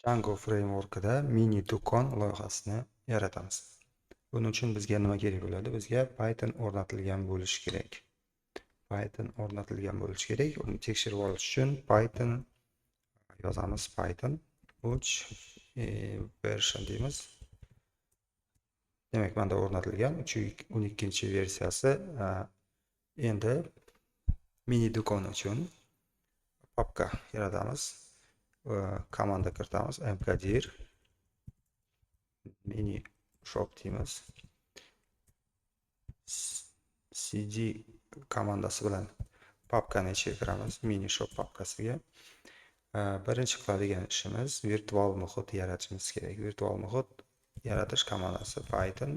Django frameworkida mini do'kon loyihasini yaratamiz. Buning uchun bizga nima kerak bo'ladi? Bizga Python o'rnatilgan bo'lishi kerak. Uni tekshirib olish uchun Python yozamiz. Python 3 version deymiz. Demak, menda o'rnatilgan 3.12-versiyasi. Endi mini do'kon uchun papka yaratamiz. Komanda kiritamiz. mkdir mini shop deymiz. cd komandasi bilan papkani ichiga kiramiz. Mini shop papkasiga. Birinchi qiladigan ishimiz virtual muhit yaratishimiz kerak. Virtual muhit yaratish komandasi Python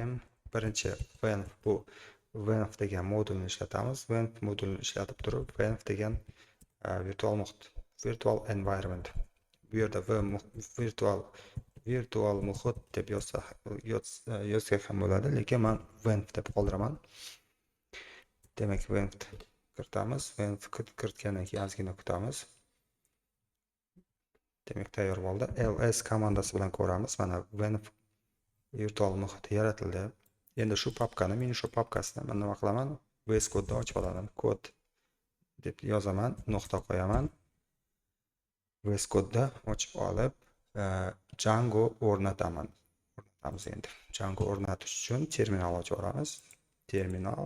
m birinchi venv, bu venv degan modulni ishlatamiz. Venv modulini ishlatib turib, venv degan virtual muhit, virtual environment. Bu yerda virtual muhit deb yozsak ham bo'ladi, lekin men venv deb qoldiraman. Demak, venv kiritamiz. Venv kiritgandan keyin ozgina kutamiz. Demak, tayyor bo'ldi. ls komandasi bilan ko'ramiz. Mana venv virtual muhit yaratildi. Endi shu papkani, mini shu papkasini men nima qilaman? VS Code'da ochib olaman. Kod deb yozaman, nuqta qo'yaman. VS Code'da ochib olib, Django o'rnatamiz endi. Django o'rnatish uchun terminal ochib olamiz. Terminal,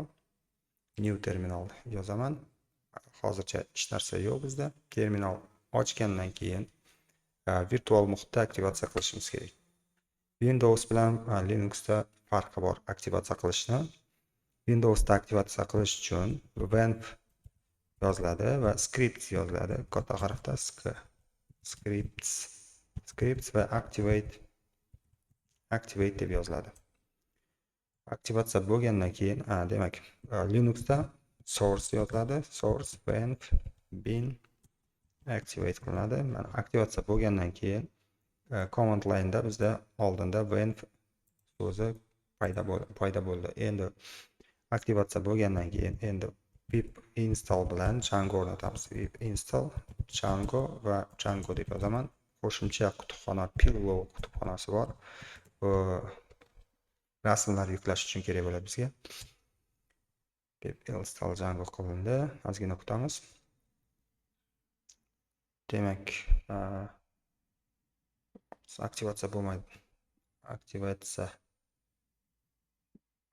new terminal yozaman. Hozircha hech narsa yo'q bizda. Terminal ochgandan keyin virtual muhitda aktivatsiya qilishimiz kerak. Windows bilan Linuxda farqi bor aktivatsiya qilishni. Windowsda aktivatsiya qilish uchun venv yoziladi va scripts yoziladi. Katta harfda scripts va activate deb yoziladi. Aktivatsiya bo'lgandan keyin, demak, Linuxda source yoziladi. Source venv bin activate qilinadi. Mana aktivatsiya bo'lgandan keyin command line'da bizda oldinda venv so'zi paydo bo'ldi. Endi aktivatsiya bo'lgandan keyin endi pip install bilan Django o'rnatamiz. Pip install Django va Django deb yozaman. Qo'shimcha kutubxona Pillow kutubxonasi bor. Rasmlar yuklash uchun kerak bo'ladi bizga. Pip install Django qilindi. Ozgina kutamiz. Demak, aktivatsiya bo'lmaydi.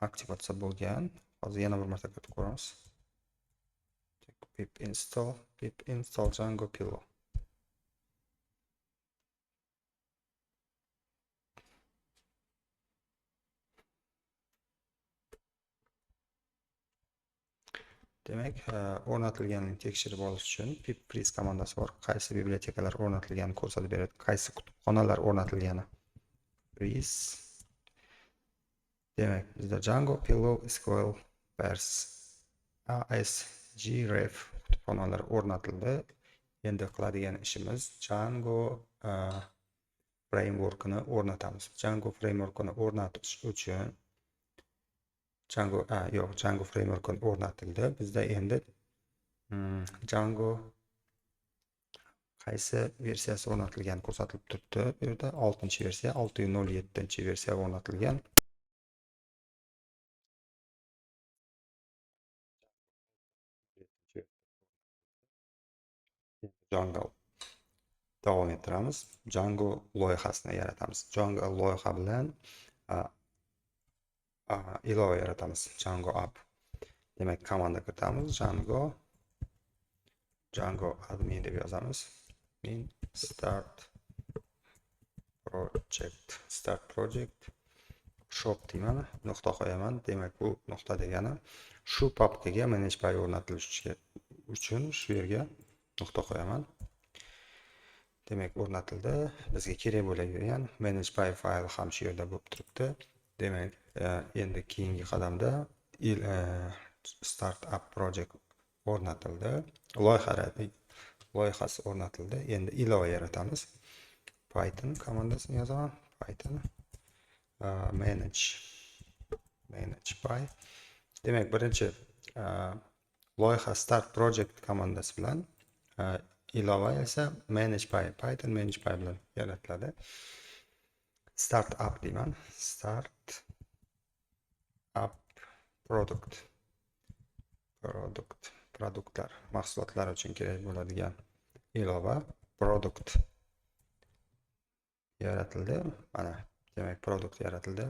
Aktivatsiya bo'lgan. Hozir yana bir marta kutib ko'ramiz. Pip install Django Pillow. Demak, o'rnatilganini tekshirib olish uchun pip freeze komandasi bor. Qaysi bibliotekalar o'rnatilganini ko'rsatib beradi, qaysi kutubxonalar o'rnatilgani. Freeze. Demak, bizda Django, Pillow, SQL, Pers, ASGRef kutubxonalari o'rnatildi. Endi qiladigan ishimiz Django frameworkini o'rnatamiz. Django frameworkini o'rnatish uchun Django frameworkini o'rnatildi. Bizda endi Django qaysi versiyasi o'rnatilgani ko'rsatilib turibdi. Bu yerda 6-versiya, 6.07-versiya o'rnatilgan. Django davom ettiramiz. Django loyihasini yaratamiz. Django loyiha bilan ilova yaratamiz. Django app. Demak, komanda kiritamiz. Django admin deb yozamiz. Start project shop deyman, nuqta qo'yaman. Demak, bu nuqta degani shu papkaga manage.py o'rnatilishi uchun shu yerga nuqta qo'yaman. Demak, o'rnatildi. Bizga kerak bo'lgan manage.py fayl ham shu yerda bo'lib turibdi. Demak, endi keyingi qadamda start up project o'rnatildi. Loyihasi o'rnatildi. Endi ilova yaratamiz. Python komandasini yozaman. Python manage.py. Demak, birinchi loyiha start project komandasi bilan ilova esa manage.py, Python manage.py bilan yaratiladi. Startup deyman. Startup produktlar, mahsulotlar uchun kerak bo'ladigan ilova produkt yaratildi. Mana demak produkt yaratildi.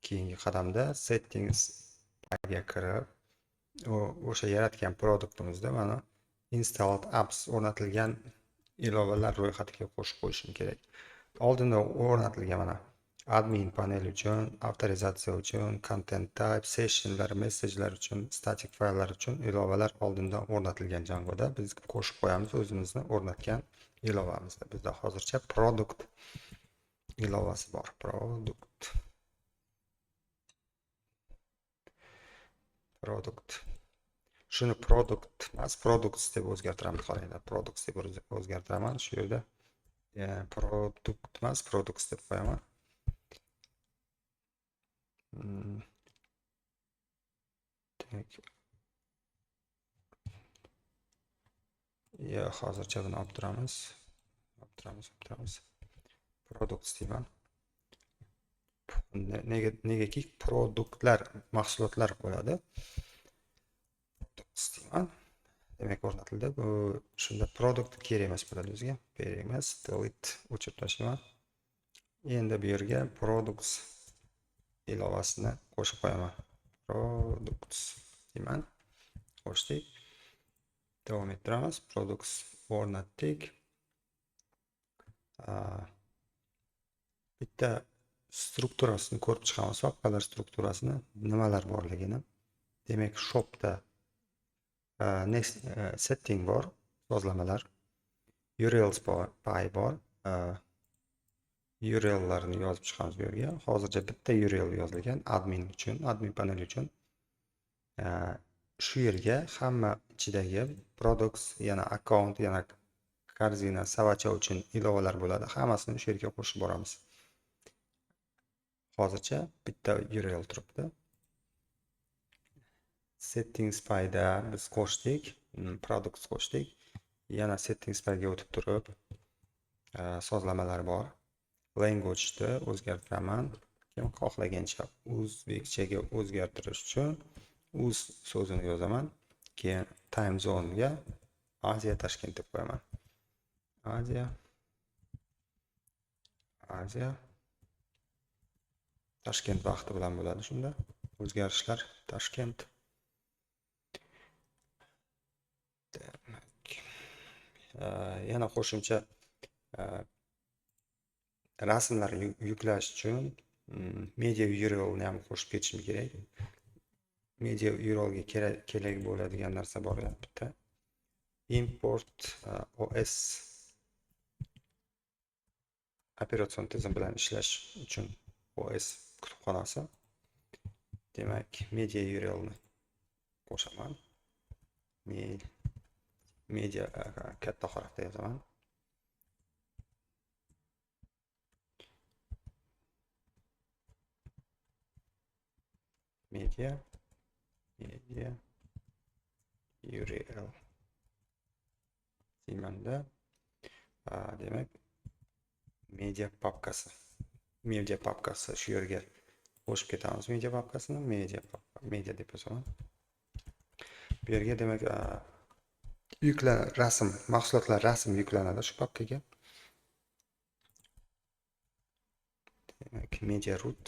Keyingi qadamda settings ga kirib, o'sha yaratgan produktimizda mana installed apps o'rnatilgan ilovalar ro'yxatiga qo'shib qo'yishim kerak. Oldinda o'rnatilgan mana admin panel uchun, avtorizatsiya uchun, content type, sessionlar, message'lar uchun, static fayllar uchun ilovalar oldindan o'rnatilgan Djangoda biz qo'shib qo'yamiz o'zimizni o'rnatgan ilovamizda. Bizda hozircha product ilovasi bor. Product. Shuni product emas, products deb o'zgartiramiz. Qaranglar, products deb o'zgartiraman. Shu yerda product emas, products deb qo'yaman. Hozircha buni olib turamiz. Products deyman. Negaki produktlar, mahsulotlar bo'ladi. Products deyman. Demak o'rnatildi. Bu shunda produkt kerak emas bo'ladi bizga. Kerak emas. Delete o'chirib tashlayman. Endi bu yerga products ilovasini qo'shib qo'yaman. Products deyman. Qo'shdik. Davom ettiramiz. Products o'rnatdik. Bitta strukturasini ko'rib chiqamiz. Vaqtlar strukturasini, nimalar borligini. Demak, shopda next setting bor, sozlamalar. URLs py bor. URL'larni yozib chiqamiz bu yerga. Hozircha bitta URL yozilgan admin uchun, admin panel uchun. Shu yerga hamma ichidagi products, yana account, yana korзина, savacha uchun ilovalar bo'ladi. Hammasini shu yerga qo'shib boramiz. Hozircha bitta URL turibdi. Settings payda biz qo'shdik, products qo'shdik. Yana settings payga o'tib turib, sozlamalar bor. Language ni o'zgartiraman. Kim xohlagancha o'zbekchaga o'zgartirish uchun uz so'zini yozaman. Keyin time zone ga Aziya Toshkent deb qo'yaman. Aziya Toshkent vaqti bilan bo'ladi shunda. O'zgarishlar Toshkent. Yana qo'shimcha rasmlar yuklash uchun media URL ni ham qo'shib ketishim kerak. Media URL ga kerak bo'ladigan narsa bor bitta. Import OS operatsion tizim bilan ishlash uchun OS kutubxonasi. Demak, media URL ni qo'shaman. Media katta harfda yozaman. Media URL deymanda, demak media papkasi shu yerga qo'shib ketamiz. Media papkasini media deb yozaman. Bu yerga demak mahsulotlar rasm yuklanadi shu papkaga. Demak, media root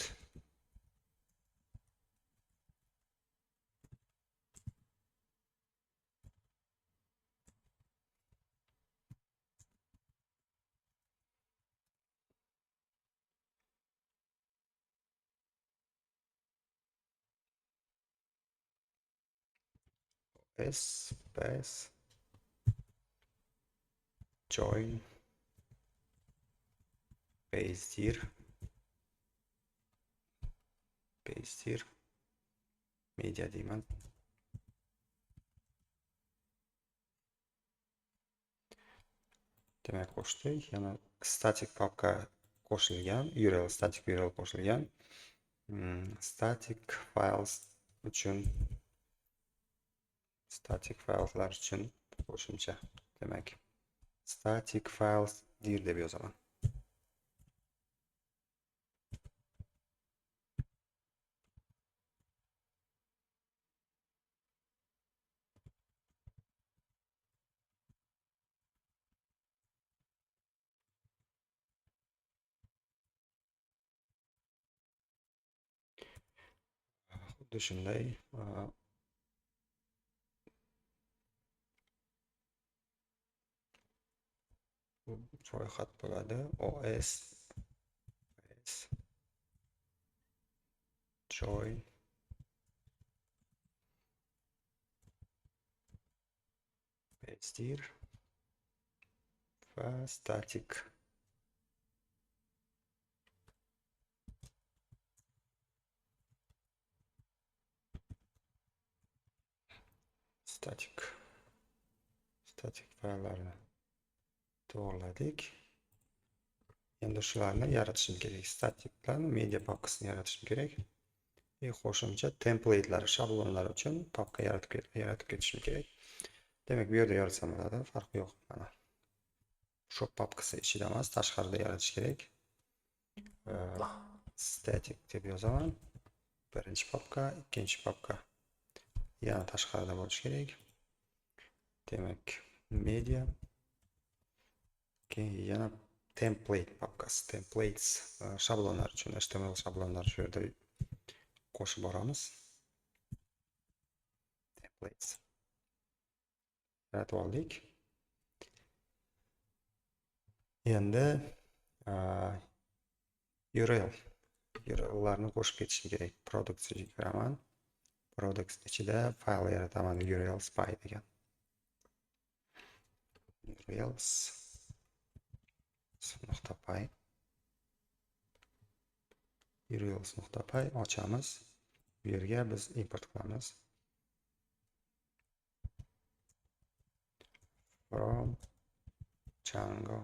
space join paste here media deyman. Demak, qo'shdik. Yana static papka qo'shilgan, URL static URL qo'shilgan. Static fayllar uchun qo'shimcha. Demak, static files dir deb yozaman. Xuddi shunday ro'yxat bo'ladi. OS join pastedir va static fayllarni to'g'irladik. Endi shularni yaratishim kerak. Static bilan media papkasini yaratishim kerak. Qo'shimcha template'lar, shablonlar uchun papka yaratib ketishim kerak. Demak, bu yerda yaratsam bo'ladi, farqi yo'q. Mana shu papkasi ichida emas, tashqarida yaratish kerak. Static deb yozaman. Birinchi papka, ikkinchi papka yana tashqarida bo'lishi kerak. Demak, media, keyin yana template papkasi, templates shablonlar uchun HTML shablonlar shu yerda qo'shib boramiz. Templates yaratib oldik. Endi URL'larni qo'shib ketishim kerak. Products'ga kiraman. Products ichida fayl yarataman, URL spy degan. urls.py ochamiz. Bu yerga biz import qilamiz. From Django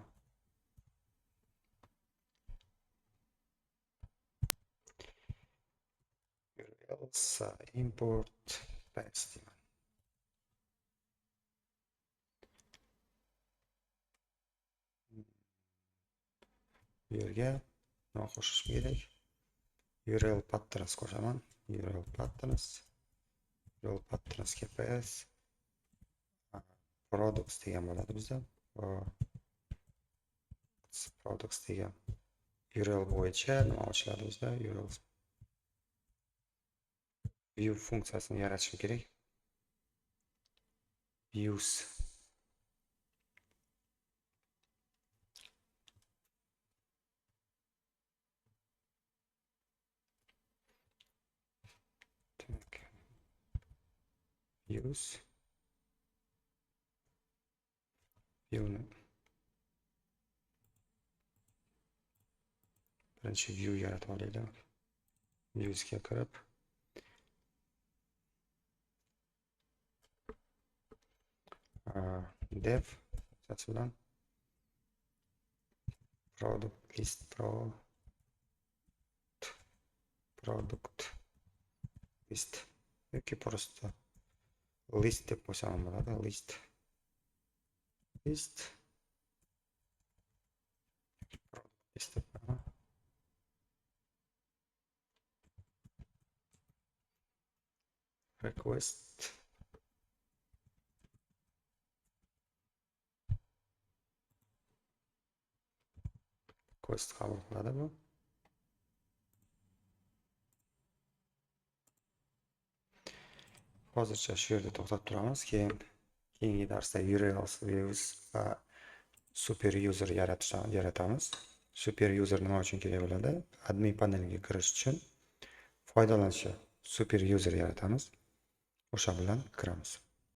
urls import paste. Bu yerga nima qo'shish kerak? URL patterns qo'shaman. URL patterns KPS products degan bo'ladi bizda. Products degan URL bo'yicha nima ochiladi bizda? URL view funksiyasini yaratishim kerak. Views viewni birinchi view yaratib olaylik. Viewsga kirib dev funksiyasi bilan product list yoki просто list deb qo'ysam bo'ladi. List request qabul qiladi bu. Hozircha shu yerda to'xtab turamiz. Keyingi darsda URLs, views va super user yaratamiz. Super user nima uchun kerak bo'ladi? Admin paneliga kirish uchun foydalanuvchi super user yaratamiz. O'sha bilan kiramiz.